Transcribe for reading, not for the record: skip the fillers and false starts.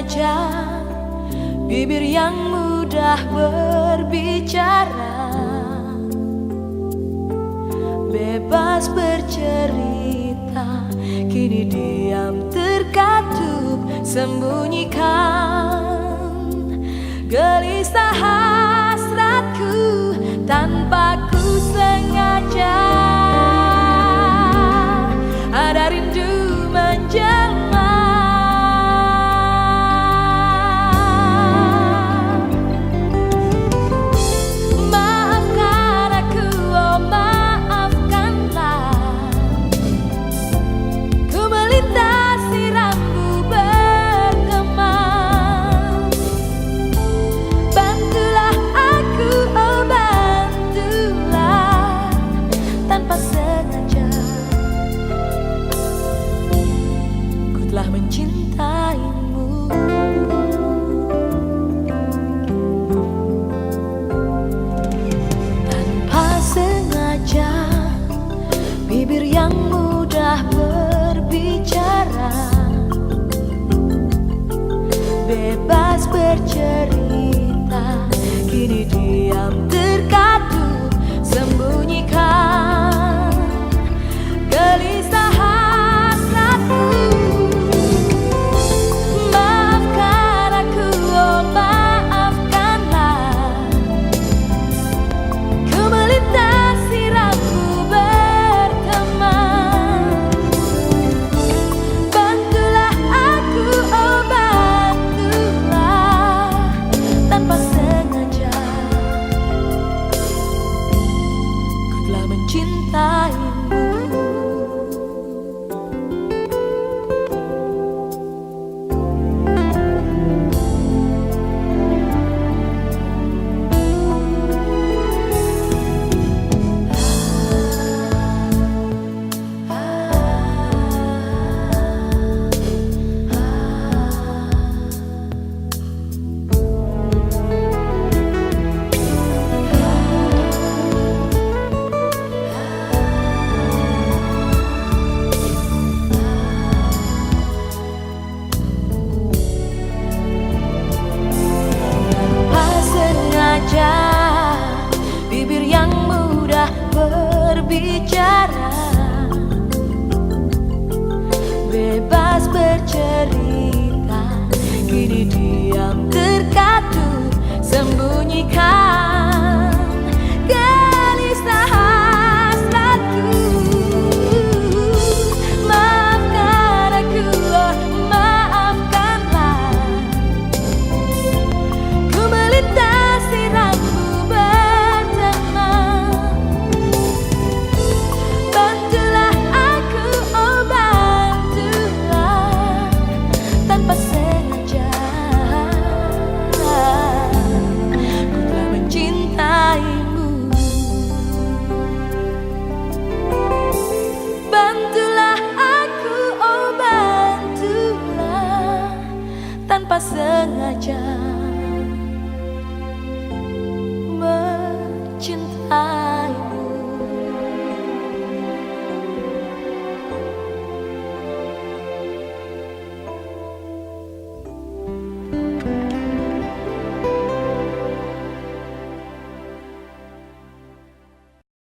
sengaja, bibir yang mudah berbicara, bebas bercerita, kini diam terkatup, sembunyikan gelisah hasratku tanpa ku sengaja. Ada rindu menjelma, maafkan aku, oh maafkanlah. Ku melintasi rambu berteman, bantulah aku, oh bantulah. Tanpa sengaja ku telah mencintaimu. Tanpa sengaja, bibir yang mudah berbicara, bebas bercerita, kini diam terkatup, sembunyikan gelisah hasratku. Maafkan aku, oh maafkanlah. Ku melintasi rambu berteman, bantulah aku, oh bantulah. Tanpa sengaja ku telah mencintaimu. Bibir yang mudah berbicara, bebas bercerita, kini diam terkatup, sembunyikan gelisah hasratku. Maafkan aku, oh maafkanlah. Ku melintasi rambu berteman, bantulah aku, oh bantulah. Tanpa sengaja ku telah mencintaimu. Bantulah aku, oh bantulah. Tanpa sengaja mencintai